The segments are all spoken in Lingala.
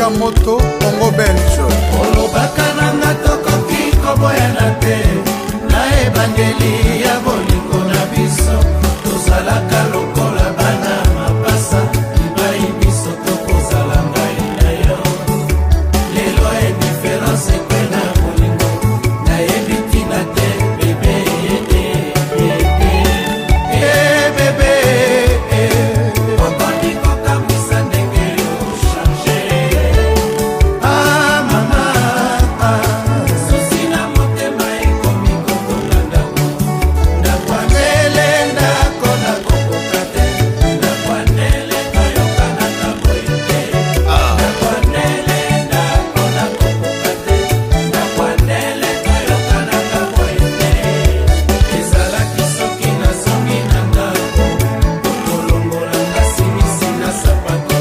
Moto Congo Belge. Olobaka nanga tokoki koboyana te na ebandeli ya bolingo na biso tozalaka lokola bana mapasa ibai biso tokozala ngai na yo lelo indifférence ekwe na bolingo nayebi ntina te bebe bebe okoki kokamwisa ndenge yo change mama susi na motema ekomi kokolanda ndakwanele ndako na kokoka te ndakwanele toyokanaka boye te ndakwanele ndako na kokoka te ndakwanele toyokanaka boye te ezalaki soki nazongi na ndako kolongolanga simisi na sapato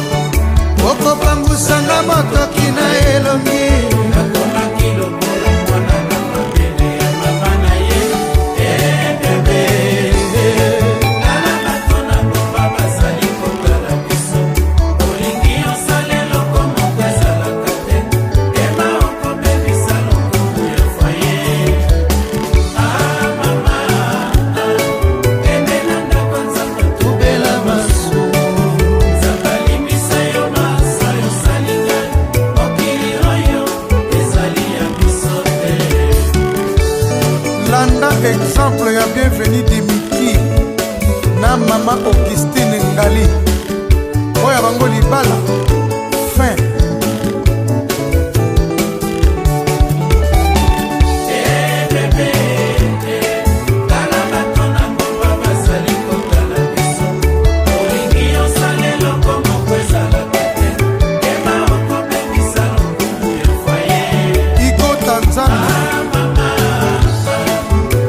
okopangusanga motoki na elongi nakomaki lokola mwana na mabele ya mama na ye bebe tala bato na ngomba bazali kotala biso olingi osala eloko moko ezalaka te ema okobebisa lokumu ya foye mama kende na ndako nzambe tubela masu nzambalimisa yo masa yosali ngai mokili oyo ezali ya biso te Landa exemple ya bienvenu Dimitri na mama Augustine Ngali oyo bango libala fin bebe tala bato na ngomba bazali kotala biso olingi osala eloko moko ezalaka te ema okobebisa lokumu ya foye Igo Tanzania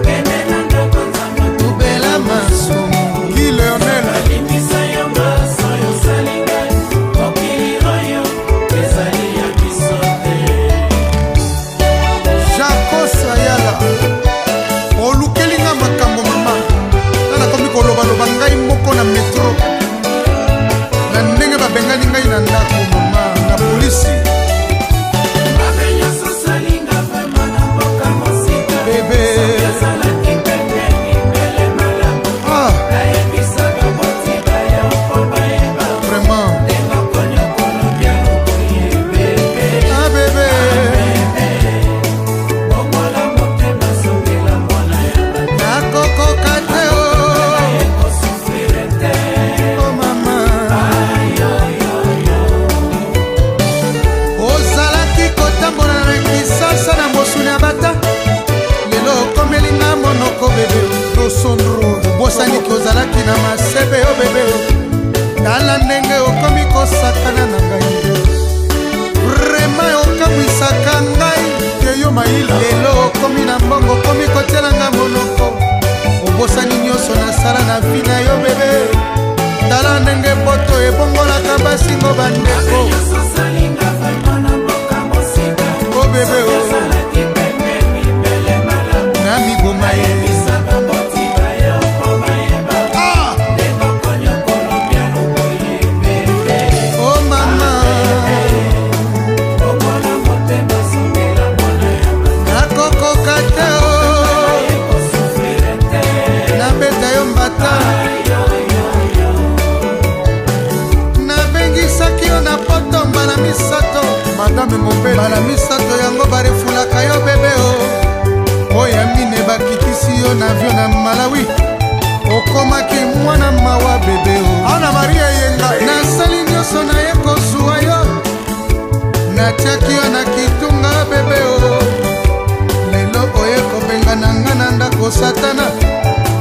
kende na ndako nzambe tubela masumu Guy Leonel alimisa yo maso yosali ngai mokili oyo ezali ya biso te Jaco Sayala olukelinga makambo mama tala komi kolobaloba ngai moko na metro na ndenge babengani ngai na ndako mama na polisi mabe nyonso osalinga vrema na mboka mosika bebe ezalaki pembeni mbele malamu nayebisaka motiba yo mpo bayeba vraiment ndenge okonyokolo bya lokoye bebe ah bebe bongola motema songela mwana ya bato nakokoka te ekosufrire te oh mama ozalaki kotambola na kisasa na mosuni ya bata lelo okomelinga monoko bebe tosondro obosaniki ozalaki na masebe yo bebe tala ndenge okomi kosakana na ngai vrema okamwisaka ngai te yo maila lelo okomi na mbongo okomi kotielanga monoko obosani nyonso nasala na vi na yo bebe tala ndenge poto ebongolaka basingo bandeko nyonso osalinga vrema na mboka mosika o bebe o ezalaki pembeni mbele malamu na miboma ye nayebisaka motiba yo mpo bayeba ah ndenge okonyokolo bya lokoye bebe oh mama bongola motema songela mwana ya bato nakokoka te o ekosufrire te nabeta yo mbata nabengisaki yo na poto mbala misato madame mobele mbala misato yango barefulaka yo bebe o oya mine bakitisi yo na avio na Malawi okomaki mwana mawa bebe o ana maria yenga nasali nyonso na ye kozuwa yo natiaki yo na kitunga bebe o lelo oye kobengana nga na ndako satana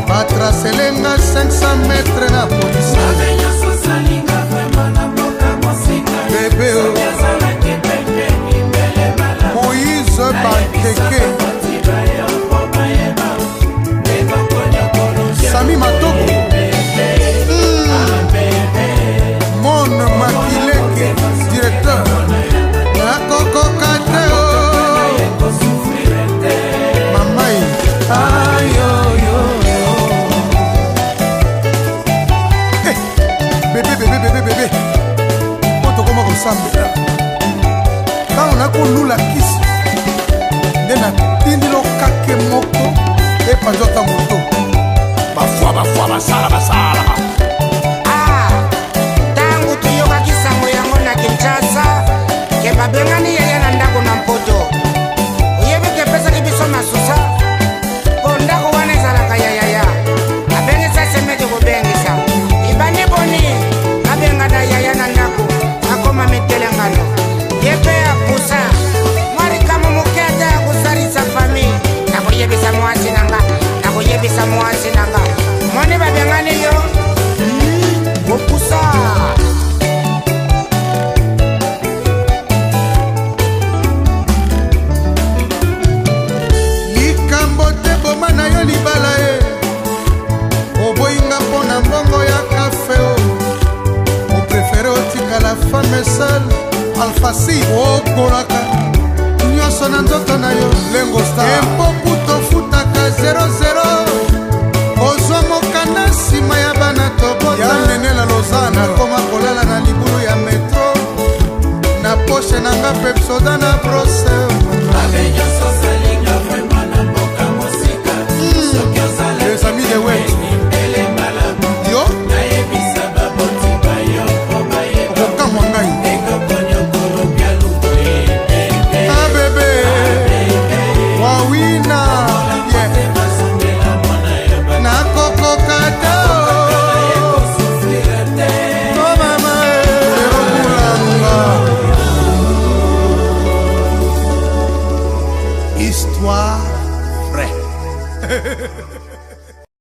batraselenga 500 metre na polisi mabe nyonso osalinga vrema na mboka mosika bebe o ezalaki pembeni mbele malamu moïse bankeke motiba yo mpo bayeba ndenge okonyokolo bya sami matoko mon makileke directeur nakoko epa nzota moto bafwa basala tangu tuyoka kisango yango na Kinshasa ke babengani yaya na ndako na mpoto oyebi ke epesaki biso masusa mpo ndako wana ezalaka ya yaya abengisa semete kobengisa ibandi boni abenga na yaya na ndako akoma mitelengano ye mpe ya pusa mwarikamo moke ata ya kosalisa fami nakoyebisa mwasi nanga moni babengani yo kopusa likambo te boma na yo libala ye oboyinga mpo na mbongo ya kafe o oprefere otikala femme seule alfasi okolaka nyonso na nzoto na yo lengo star empoku tofutaka 00 ozwa mokanda nsima ya bana tobota ya nenela lozana koma kolala na libulu ya metro na poshe na nga pepsoda na brose les amis de wet yo okokamwa ngai abebe wawina nakokoka te o mama erokulanga histoire vraie